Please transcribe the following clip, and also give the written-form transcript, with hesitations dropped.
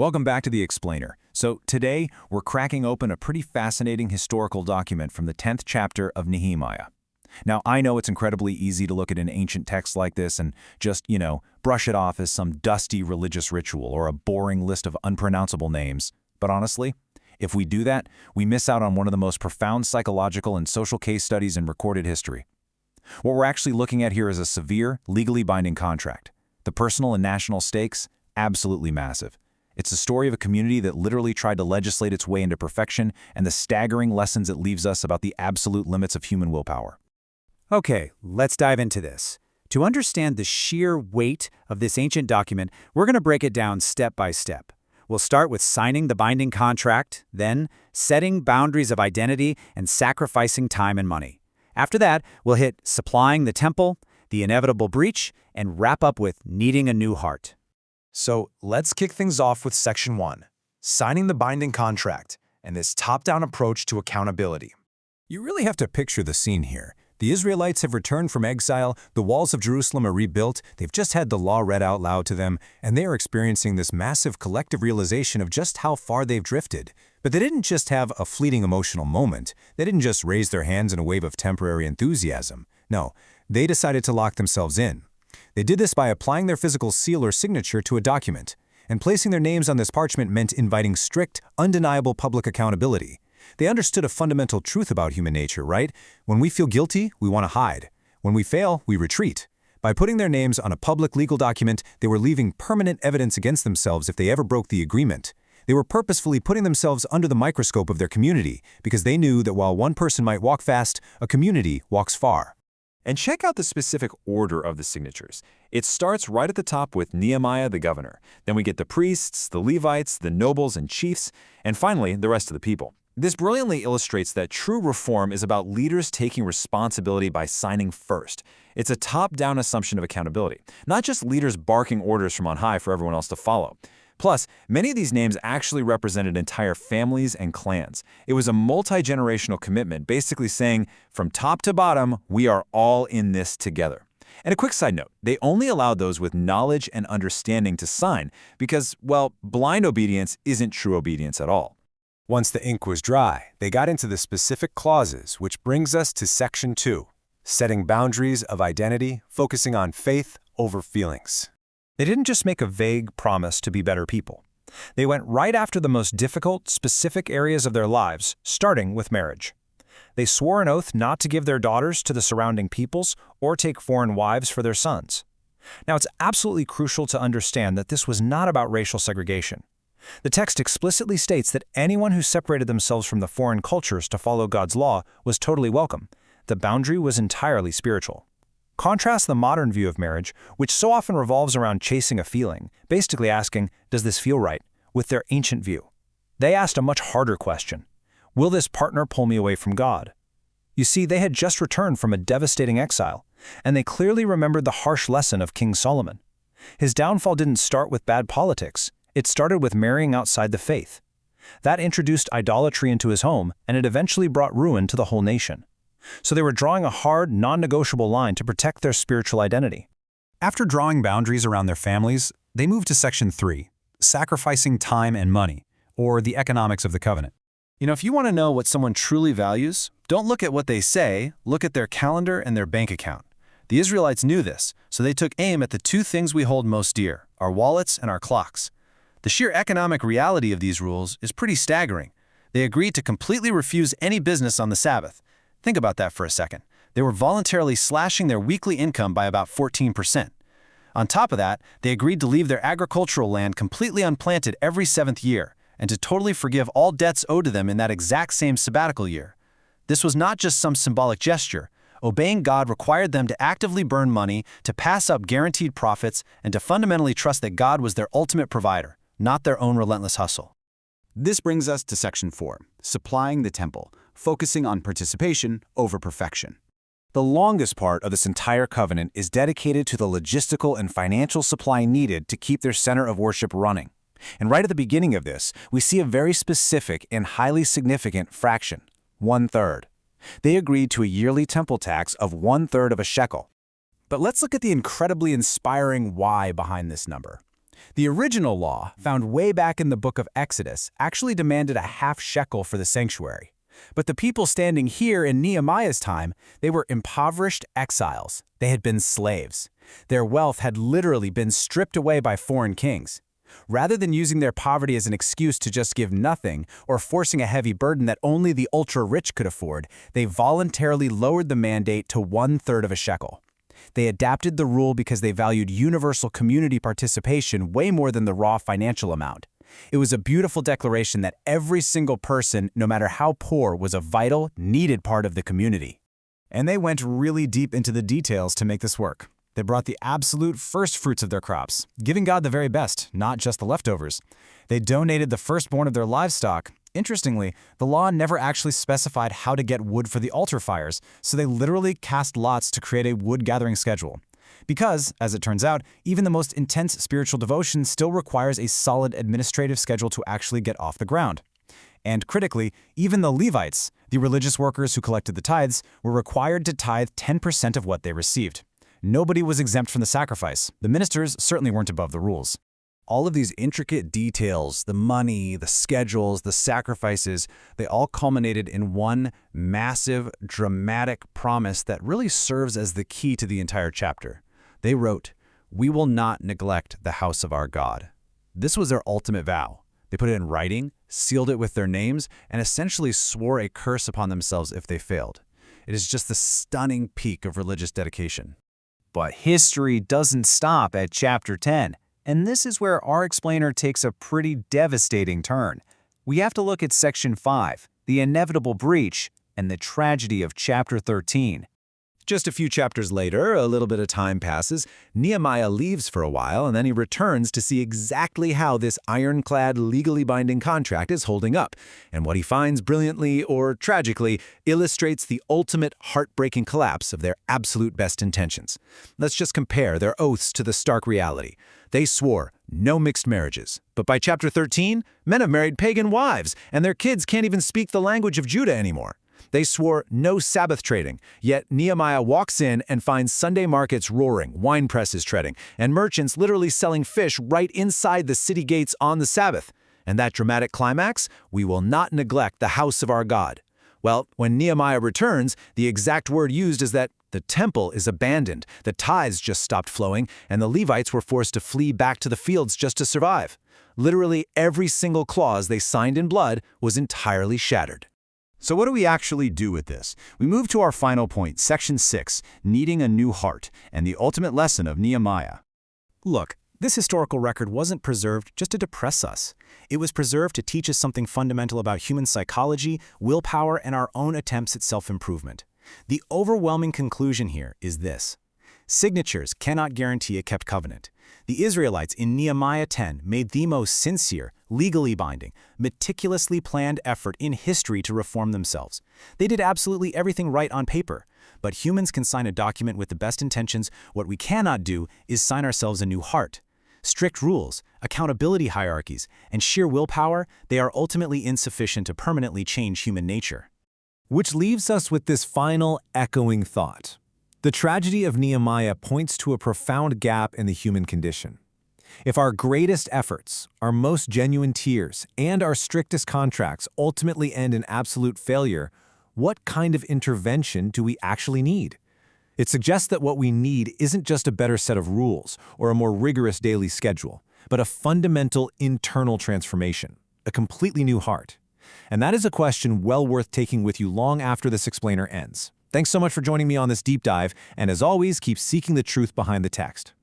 Welcome back to The Explainer. So today, we're cracking open a pretty fascinating historical document from the 10th chapter of Nehemiah. Now, I know it's incredibly easy to look at an ancient text like this and just, brush it off as some dusty religious ritual or a boring list of unpronounceable names. But honestly, if we do that, we miss out on one of the most profound psychological and social case studies in recorded history. What we're actually looking at here is a severe, legally binding contract. The personal and national stakes, absolutely massive. It's the story of a community that literally tried to legislate its way into perfection and the staggering lessons it leaves us about the absolute limits of human willpower. Okay, let's dive into this. To understand the sheer weight of this ancient document, we're going to break it down step by step. We'll start with signing the binding contract, then setting boundaries of identity and sacrificing time and money. After that, we'll hit supplying the temple, the inevitable breach, and wrap up with needing a new heart. So let's kick things off with Section 1, signing the binding contract, and this top-down approach to accountability. You really have to picture the scene here. The Israelites have returned from exile, the walls of Jerusalem are rebuilt, they've just had the law read out loud to them, and they are experiencing this massive collective realization of just how far they've drifted. But they didn't just have a fleeting emotional moment. They didn't just raise their hands in a wave of temporary enthusiasm. No, they decided to lock themselves in. They did this by applying their physical seal or signature to a document, and placing their names on this parchment meant inviting strict, undeniable public accountability. They understood a fundamental truth about human nature, right? When we feel guilty, we want to hide. When we fail, we retreat. By putting their names on a public legal document, they were leaving permanent evidence against themselves if they ever broke the agreement. They were purposefully putting themselves under the microscope of their community because they knew that while one person might walk fast, a community walks far. And check out the specific order of the signatures. It starts right at the top with Nehemiah the governor. Then we get the priests, the Levites, the nobles and chiefs, and finally, the rest of the people. This brilliantly illustrates that true reform is about leaders taking responsibility by signing first. It's a top-down assumption of accountability, not just leaders barking orders from on high for everyone else to follow. Plus, many of these names actually represented entire families and clans. It was a multi-generational commitment, basically saying, from top to bottom, we are all in this together. And a quick side note, they only allowed those with knowledge and understanding to sign because, well, blind obedience isn't true obedience at all. Once the ink was dry, they got into the specific clauses, which brings us to Section 2, setting boundaries of identity, focusing on faith over feelings. They didn't just make a vague promise to be better people. They went right after the most difficult, specific areas of their lives, starting with marriage. They swore an oath not to give their daughters to the surrounding peoples or take foreign wives for their sons. Now, it's absolutely crucial to understand that this was not about racial segregation. The text explicitly states that anyone who separated themselves from the foreign cultures to follow God's law was totally welcome. The boundary was entirely spiritual. Contrast the modern view of marriage, which so often revolves around chasing a feeling, basically asking, does this feel right, with their ancient view. They asked a much harder question. Will this partner pull me away from God? You see, they had just returned from a devastating exile, and they clearly remembered the harsh lesson of King Solomon. His downfall didn't start with bad politics. It started with marrying outside the faith. That introduced idolatry into his home, and it eventually brought ruin to the whole nation. So they were drawing a hard, non-negotiable line to protect their spiritual identity. After drawing boundaries around their families, they moved to Section 3, sacrificing time and money, or the economics of the covenant. If you want to know what someone truly values, don't look at what they say, look at their calendar and their bank account. The Israelites knew this, so they took aim at the two things we hold most dear, our wallets and our clocks. The sheer economic reality of these rules is pretty staggering. They agreed to completely refuse any business on the Sabbath. Think about that for a second. They were voluntarily slashing their weekly income by about 14%. On top of that, they agreed to leave their agricultural land completely unplanted every 7th year and to totally forgive all debts owed to them in that exact same sabbatical year. This was not just some symbolic gesture. Obeying God required them to actively burn money, to pass up guaranteed profits, and to fundamentally trust that God was their ultimate provider, not their own relentless hustle. This brings us to Section 4, supplying the temple, focusing on participation over perfection. The longest part of this entire covenant is dedicated to the logistical and financial supply needed to keep their center of worship running. And right at the beginning of this, we see a very specific and highly significant fraction, 1/3. They agreed to a yearly temple tax of 1/3 of a shekel. But let's look at the incredibly inspiring why behind this number. The original law, found way back in the book of Exodus, actually demanded a half shekel for the sanctuary. But the people standing here in Nehemiah's time, they were impoverished exiles. They had been slaves. Their wealth had literally been stripped away by foreign kings. Rather than using their poverty as an excuse to just give nothing or forcing a heavy burden that only the ultra-rich could afford, they voluntarily lowered the mandate to 1/3 of a shekel. They adapted the rule because they valued universal community participation way more than the raw financial amount. It was a beautiful declaration that every single person, no matter how poor, was a vital, needed part of the community. And they went really deep into the details to make this work. They brought the absolute first fruits of their crops, giving God the very best, not just the leftovers. They donated the firstborn of their livestock. Interestingly, the law never actually specified how to get wood for the altar fires, so they literally cast lots to create a wood-gathering schedule. Because, as it turns out, even the most intense spiritual devotion still requires a solid administrative schedule to actually get off the ground. And critically, even the Levites, the religious workers who collected the tithes, were required to tithe 10% of what they received. Nobody was exempt from the sacrifice. The ministers certainly weren't above the rules. All of these intricate details, the money, the schedules, the sacrifices, they all culminated in one massive, dramatic promise that really serves as the key to the entire chapter. They wrote, "We will not neglect the house of our God." This was their ultimate vow. They put it in writing, sealed it with their names, and essentially swore a curse upon themselves if they failed. It is just the stunning peak of religious dedication. But history doesn't stop at chapter 10, and this is where our explainer takes a pretty devastating turn. We have to look at section 5, the inevitable breach, and the tragedy of chapter 13. Just a few chapters later, a little bit of time passes, Nehemiah leaves for a while, and then he returns to see exactly how this ironclad, legally binding contract is holding up. And what he finds brilliantly, or tragically, illustrates the ultimate heartbreaking collapse of their absolute best intentions. Let's just compare their oaths to the stark reality. They swore no mixed marriages. But by chapter 13, men have married pagan wives, and their kids can't even speak the language of Judah anymore. They swore no Sabbath trading, yet Nehemiah walks in and finds Sunday markets roaring, wine presses treading, and merchants literally selling fish right inside the city gates on the Sabbath. And that dramatic climax? We will not neglect the house of our God. Well, when Nehemiah returns, the exact word used is that the temple is abandoned, the tithes just stopped flowing, and the Levites were forced to flee back to the fields just to survive. Literally every single clause they signed in blood was entirely shattered. So what do we actually do with this? We move to our final point, section 6, needing a new heart, and the ultimate lesson of Nehemiah. Look, this historical record wasn't preserved just to depress us. It was preserved to teach us something fundamental about human psychology, willpower, and our own attempts at self-improvement. The overwhelming conclusion here is this: signatures cannot guarantee a kept covenant. The Israelites in Nehemiah 10 made the most sincere, legally binding, meticulously planned effort in history to reform themselves. They did absolutely everything right on paper. But humans can sign a document with the best intentions. What we cannot do is sign ourselves a new heart. Strict rules, accountability hierarchies, and sheer willpower, they are ultimately insufficient to permanently change human nature. Which leaves us with this final echoing thought. The tragedy of Nehemiah points to a profound gap in the human condition. If our greatest efforts, our most genuine tears, and our strictest contracts ultimately end in absolute failure, what kind of intervention do we actually need? It suggests that what we need isn't just a better set of rules or a more rigorous daily schedule, but a fundamental internal transformation, a completely new heart. And that is a question well worth taking with you long after this explainer ends. Thanks so much for joining me on this deep dive, and as always, keep seeking the truth behind the text.